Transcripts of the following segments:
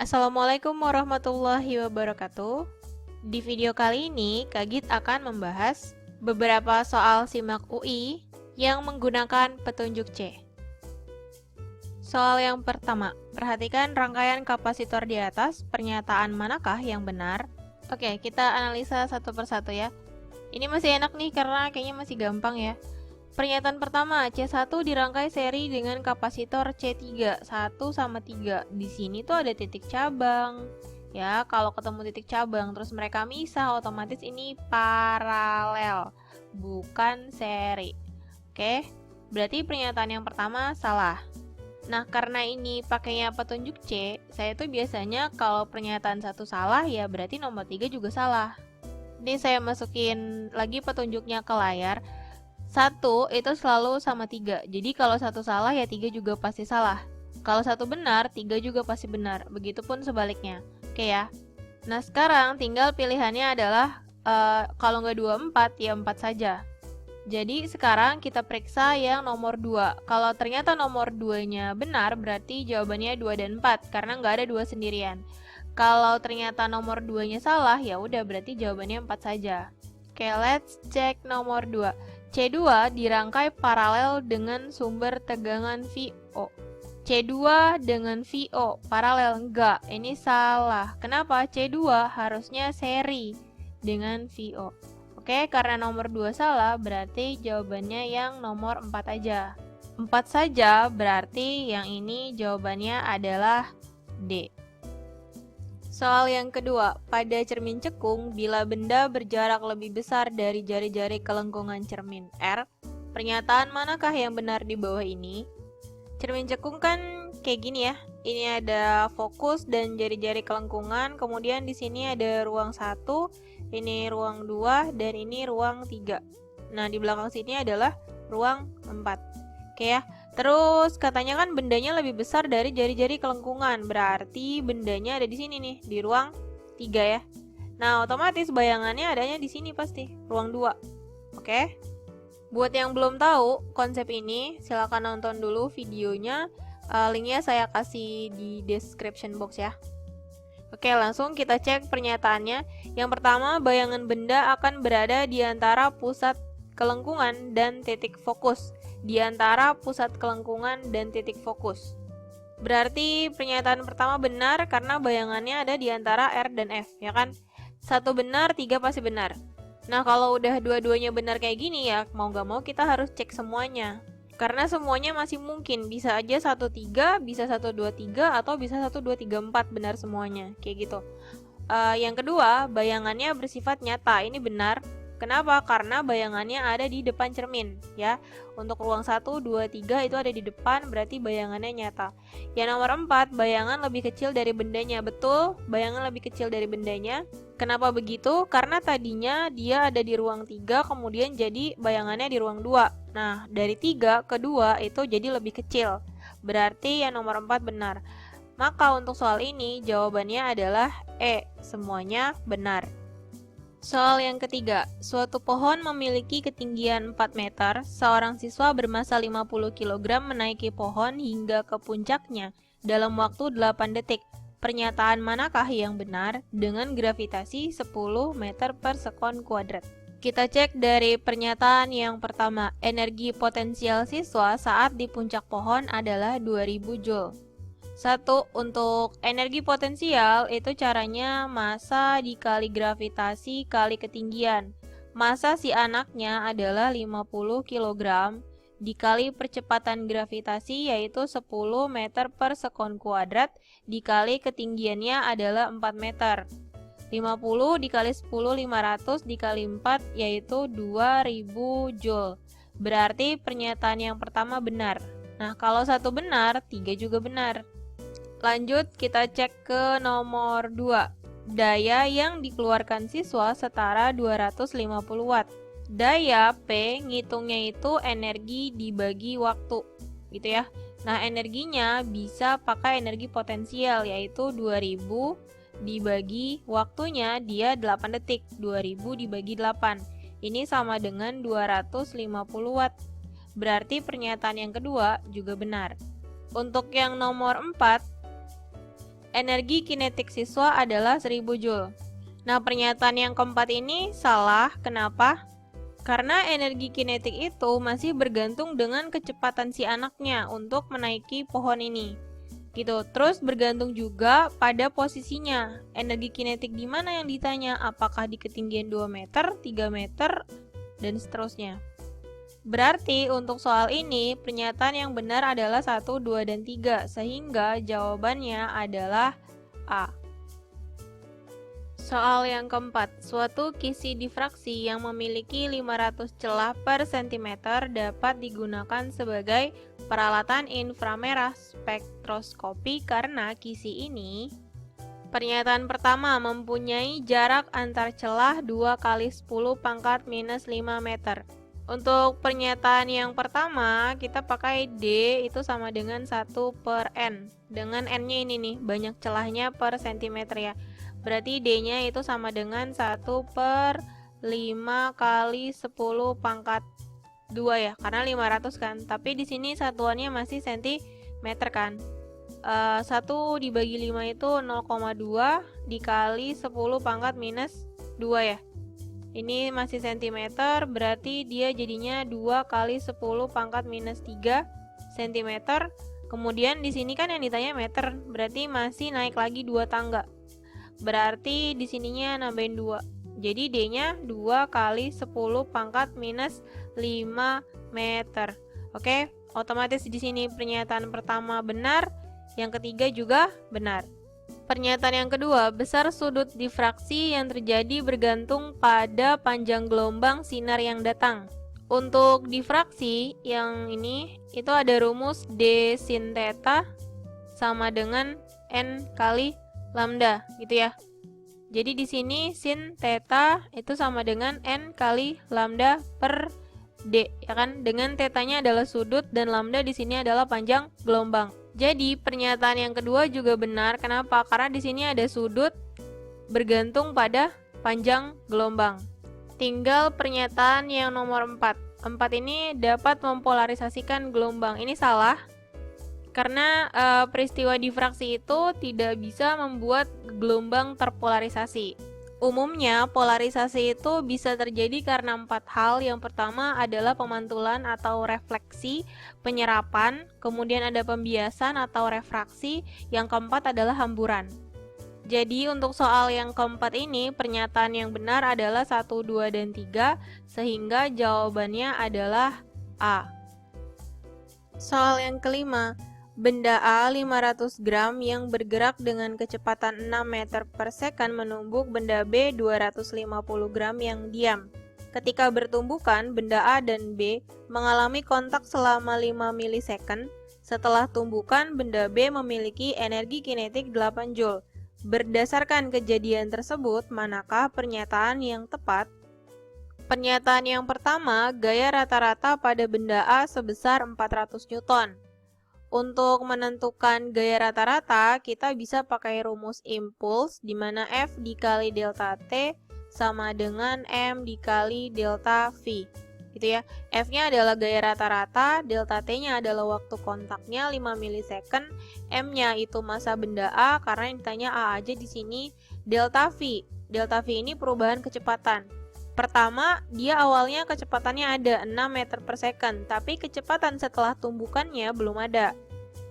Assalamualaikum warahmatullahi wabarakatuh. Di video kali ini, Kak Git akan membahas beberapa soal SIMAK UI yang menggunakan petunjuk C. Soal yang pertama, perhatikan rangkaian kapasitor di atas, pernyataan manakah yang benar? Oke, kita analisa satu persatu ya. Ini masih enak nih karena kayaknya masih gampang ya. Pernyataan pertama, C1 dirangkai seri dengan kapasitor C3, 1 sama 3. Di sini tuh ada titik cabang. Ya, kalau ketemu titik cabang terus mereka misah, otomatis ini paralel, bukan seri. Oke, berarti pernyataan yang pertama salah. Nah, karena ini pakainya petunjuk C, saya tuh biasanya kalau pernyataan satu salah, ya berarti nomor 3 juga salah. Ini saya masukin lagi petunjuknya ke layar. 1 itu selalu sama 3. Jadi kalau satu salah ya 3 juga pasti salah. Kalau satu benar, 3 juga pasti benar. Begitupun sebaliknya. Oke ya. Nah sekarang tinggal pilihannya adalah kalau nggak 2, 4 ya 4 saja. Jadi sekarang kita periksa yang nomor 2. Kalau ternyata nomor 2-nya benar, berarti jawabannya 2 dan 4 karena nggak ada 2 sendirian. Kalau ternyata nomor 2-nya salah, ya udah berarti jawabannya 4 saja. Oke, let's check nomor 2. C2 dirangkai paralel dengan sumber tegangan VO. C2 dengan VO paralel, enggak, ini salah. Kenapa? C2 harusnya seri dengan VO. Oke, karena nomor 2 salah, berarti jawabannya yang nomor 4 aja. 4 saja, berarti yang ini jawabannya adalah D. Soal yang kedua, pada cermin cekung, bila benda berjarak lebih besar dari jari-jari kelengkungan cermin R, pernyataan manakah yang benar di bawah ini? Cermin cekung kan kayak gini ya. Ini ada fokus dan jari-jari kelengkungan, kemudian di sini ada ruang 1, ini ruang 2, dan ini ruang 3. Nah, di belakang sini adalah ruang 4. Oke ya. Terus katanya kan bendanya lebih besar dari jari-jari kelengkungan, berarti bendanya ada di sini nih, di ruang 3 ya. Nah, otomatis bayangannya adanya di sini pasti, ruang 2. Oke. Buat yang belum tahu konsep ini, silakan nonton dulu videonya. Linknya saya kasih di description box ya. Oke, langsung kita cek pernyataannya. Yang pertama, bayangan benda akan berada di antara pusat kelengkungan dan titik fokus. Di antara pusat kelengkungan dan titik fokus. Berarti pernyataan pertama benar karena bayangannya ada di antara R dan F, ya kan? 1 benar, 3 pasti benar. Nah, kalau udah dua-duanya benar kayak gini ya, mau gak mau kita harus cek semuanya. Karena semuanya masih mungkin, bisa aja 1, 3, bisa 1, 2, 3, atau bisa 1, 2, 3, 4 benar semuanya, kayak gitu. Yang kedua, bayangannya bersifat nyata, ini benar. Kenapa? Karena bayangannya ada di depan cermin ya. Untuk ruang 1, 2, 3 itu ada di depan, berarti bayangannya nyata. Yang nomor 4, bayangan lebih kecil dari bendanya. Betul, bayangan lebih kecil dari bendanya. Kenapa begitu? Karena tadinya dia ada di ruang 3, kemudian jadi bayangannya di ruang 2. Nah, dari 3 ke 2 itu jadi lebih kecil. Berarti yang nomor 4 benar. Maka untuk soal ini jawabannya adalah E, semuanya benar. Soal yang ketiga, suatu pohon memiliki ketinggian 4 meter, seorang siswa bermassa 50 kg menaiki pohon hingga ke puncaknya dalam waktu 8 detik. Pernyataan manakah yang benar dengan gravitasi 10 meter per sekon kuadrat? Kita cek dari pernyataan yang pertama, energi potensial siswa saat di puncak pohon adalah 2000 Joule. 1. Untuk energi potensial itu caranya massa dikali gravitasi kali ketinggian. Massa si anaknya adalah 50 kg dikali percepatan gravitasi yaitu 10 meter per sekon kuadrat dikali ketinggiannya adalah 4 meter. 50 dikali 10, 500 dikali 4 yaitu 2000 Joule. Berarti pernyataan yang pertama benar. Nah, kalau satu benar, 3 juga benar. Lanjut kita cek ke nomor 2. Daya yang dikeluarkan siswa setara 250 watt. Daya P ngitungnya itu energi dibagi waktu, gitu ya. Nah, energinya bisa pakai energi potensial yaitu 2000 dibagi waktunya dia 8 detik. 2000 dibagi 8. Ini sama dengan 250 watt. Berarti pernyataan yang kedua juga benar. Untuk yang nomor 4, energi kinetik siswa adalah 1000 Joule. Nah, pernyataan yang keempat ini salah. Kenapa? Karena energi kinetik itu masih bergantung dengan kecepatan si anaknya untuk menaiki pohon ini. Gitu. Terus bergantung juga pada posisinya. Energi kinetik di mana yang ditanya? Apakah di ketinggian 2 meter, 3 meter, dan seterusnya. Berarti untuk soal ini, pernyataan yang benar adalah 1, 2, dan 3, sehingga jawabannya adalah A. Soal yang keempat, suatu kisi difraksi yang memiliki 500 celah per cm dapat digunakan sebagai peralatan inframerah spektroskopi karena kisi ini. Pernyataan pertama mempunyai jarak antar celah 2 kali 10 pangkat minus 5 meter. Untuk pernyataan yang pertama, kita pakai D itu sama dengan 1 per N. Dengan N-nya ini nih, banyak celahnya per cm ya. Berarti D-nya itu sama dengan 1 per 5 kali 10 pangkat 2 ya, karena 500 kan. Tapi di sini satuannya masih cm kan. 1 dibagi 5 itu 0,2 dikali 10 pangkat minus 2 ya. Ini masih cm, berarti dia jadinya 2 kali 10 pangkat minus 3 cm. Kemudian di sini kan yang ditanya meter, berarti masih naik lagi 2 tangga. Berarti di sininya nambahin 2. Jadi D-nya 2 kali 10 pangkat minus 5 meter. Oke, otomatis di sini pernyataan pertama benar, yang ketiga juga benar. Pernyataan yang kedua, besar sudut difraksi yang terjadi bergantung pada panjang gelombang sinar yang datang. Untuk difraksi yang ini, itu ada rumus D sin theta sama dengan N kali lambda, gitu ya. Jadi di sini sin theta itu sama dengan N kali lambda per D, ya kan? Dengan tetanya adalah sudut dan lambda di sini adalah panjang gelombang. Jadi pernyataan yang kedua juga benar. Kenapa? Karena di sini ada sudut bergantung pada panjang gelombang. Tinggal pernyataan yang nomor 4. 4 ini dapat mempolarisasikan gelombang. Ini salah. Karena peristiwa difraksi itu tidak bisa membuat gelombang terpolarisasi. Umumnya, polarisasi itu bisa terjadi karena 4 hal. Yang pertama adalah pemantulan atau refleksi, penyerapan, kemudian ada pembiasan atau refraksi, yang keempat adalah hamburan. Jadi untuk soal yang keempat ini, pernyataan yang benar adalah 1, 2, dan 3, sehingga jawabannya adalah A. Soal yang kelima, benda A 500 gram yang bergerak dengan kecepatan 6 meter per second menumbuk benda B 250 gram yang diam. Ketika bertumbukan, benda A dan B mengalami kontak selama 5 milisecond. Setelah tumbukan, benda B memiliki energi kinetik 8 Joule. Berdasarkan kejadian tersebut, manakah pernyataan yang tepat? Pernyataan yang pertama, gaya rata-rata pada benda A sebesar 400 Newton. Untuk menentukan gaya rata-rata, kita bisa pakai rumus impuls, di mana F dikali delta T sama dengan M dikali delta V. Gitu ya. F-nya adalah gaya rata-rata, delta T-nya adalah waktu kontaknya 5 milisecond, M-nya itu massa benda A, karena yang ditanya A aja di sini. Delta V. Delta V ini perubahan kecepatan. Pertama, dia awalnya kecepatannya ada 6 meter per second, tapi kecepatan setelah tumbukannya belum ada.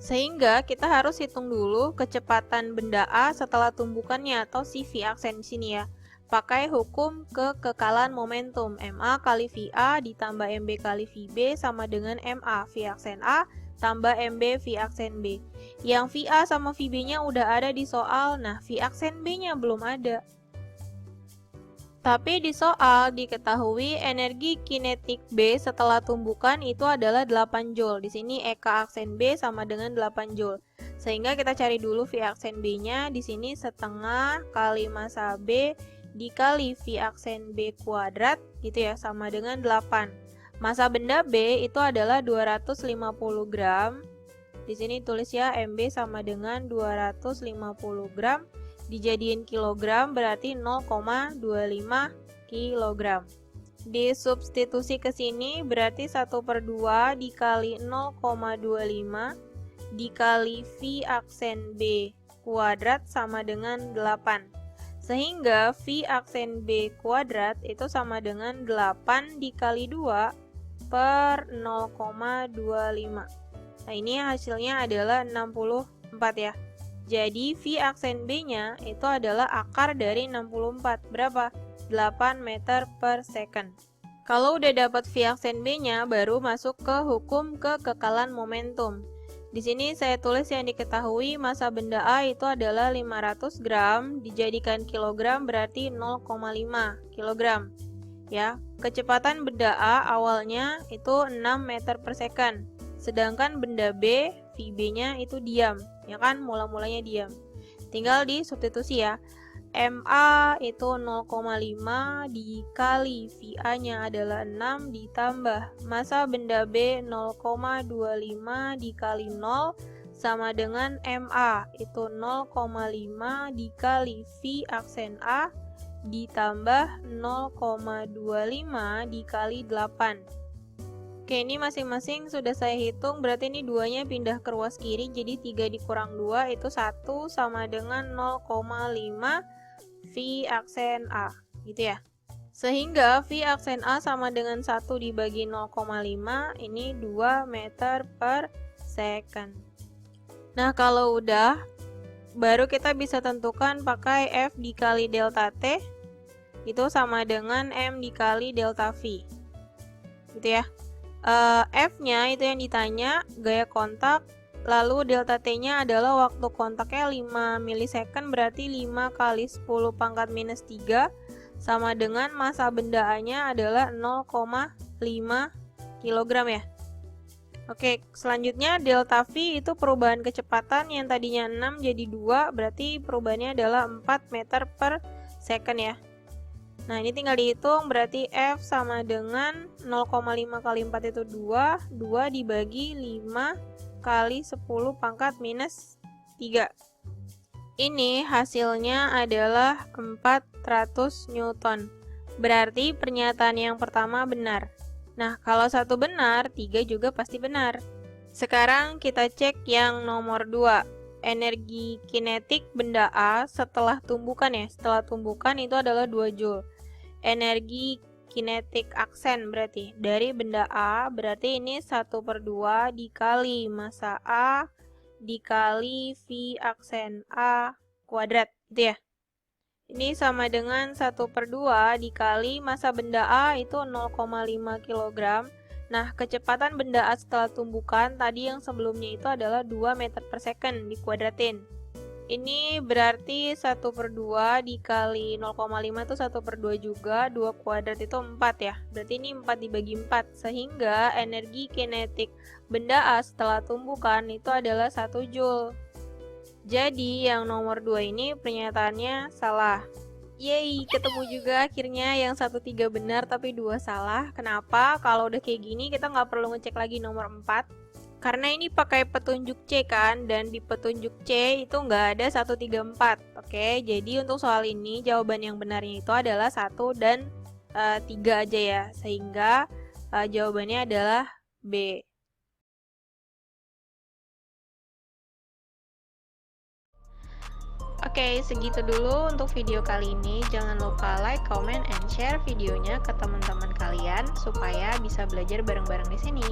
Sehingga kita harus hitung dulu kecepatan benda A setelah tumbukannya atau si V aksen di sini ya. Pakai hukum kekekalan momentum, MA kali VA ditambah MB kali VB sama dengan MA V aksen A tambah MB V aksen B. Yang VA sama VB-nya udah ada di soal, nah V aksen B-nya belum ada. Tapi di soal diketahui energi kinetik B setelah tumbukan itu adalah 8 Joule. Di sini EK aksen B sama dengan 8 Joule. Sehingga kita cari dulu V aksen B-nya. Di sini setengah kali massa B dikali V aksen B kuadrat gitu ya, sama dengan 8. Massa benda B itu adalah 250 gram. Di sini tulis ya MB sama dengan 250 gram. Dijadiin kilogram berarti 0,25 kilogram. Disubstitusi ke sini berarti 1/2 dikali 0,25 dikali V aksen B kuadrat sama dengan 8. Sehingga V aksen B kuadrat itu sama dengan 8 dikali 2 per 0,25. Nah, ini hasilnya adalah 64 ya. Jadi V aksen B-nya itu adalah akar dari 64. Berapa? 8 meter per second. Kalau udah dapat V aksen B-nya, baru masuk ke hukum kekekalan momentum. Di sini saya tulis yang diketahui massa benda A itu adalah 500 gram, dijadikan kilogram berarti 0,5 kilogram. Ya, kecepatan benda A awalnya itu 6 meter per second. Sedangkan benda B, VB-nya itu diam, ya kan? Mula-mulanya diam. Tinggal disubstitusi ya. MA itu 0,5 dikali VA-nya adalah 6 ditambah massa benda B 0,25 dikali 0 sama dengan MA itu 0,5 dikali V aksen A ditambah 0,25 dikali 8. Oke, ini masing-masing sudah saya hitung, berarti ini duanya pindah ke ruas kiri, jadi 3 dikurang 2 itu 1 sama dengan 0,5 V aksen A, gitu ya. Sehingga V aksen A sama dengan 1 dibagi 0,5, ini 2 meter per second. Nah, kalau udah, baru kita bisa tentukan pakai F dikali delta T, itu sama dengan M dikali delta V, gitu ya. F-nya itu yang ditanya, gaya kontak, lalu delta T-nya adalah waktu kontaknya 5 milisecond, berarti 5 kali 10 pangkat minus 3, sama dengan massa benda A-nya adalah 0,5 kg ya. Oke, selanjutnya delta V itu perubahan kecepatan yang tadinya 6 jadi 2, berarti perubahannya adalah 4 meter per second ya. Nah, ini tinggal dihitung, berarti F sama dengan 0,5 kali 4 itu 2, 2 dibagi 5 kali 10 pangkat minus 3. Ini hasilnya adalah 400 Newton. Berarti pernyataan yang pertama benar. Nah, kalau satu benar, 3 juga pasti benar. Sekarang kita cek yang nomor 2. Energi kinetik benda A setelah tumbukan ya. Setelah tumbukan itu adalah 2 Joule. Energi kinetik aksen berarti dari benda A, berarti ini 1/2 dikali massa A dikali V aksen A kuadrat, gitu ya. Ini sama dengan 1/2 dikali massa benda A itu 0,5 kg. Nah, kecepatan benda A setelah tumbukan tadi yang sebelumnya itu adalah 2 meter per second dikuadratin. Ini berarti 1/2 dikali 0,5 itu 1/2 juga, 2 kuadrat itu 4 ya. Berarti ini 4 dibagi 4, sehingga energi kinetik benda A setelah tumbukan itu adalah 1 Joule. Jadi yang nomor 2 ini pernyataannya salah. Yeay, ketemu juga akhirnya yang 1-3 benar tapi 2 salah. Kenapa? Kalau udah kayak gini kita nggak perlu ngecek lagi nomor 4. Karena ini pakai petunjuk C kan, dan di petunjuk C itu nggak ada 1, 3, 4. Oke, jadi untuk soal ini jawaban yang benarnya itu adalah 1 dan 3 aja ya. Sehingga jawabannya adalah B. Oke, segitu dulu untuk video kali ini. Jangan lupa like, comment, and share videonya ke teman-teman kalian supaya bisa belajar bareng-bareng di sini.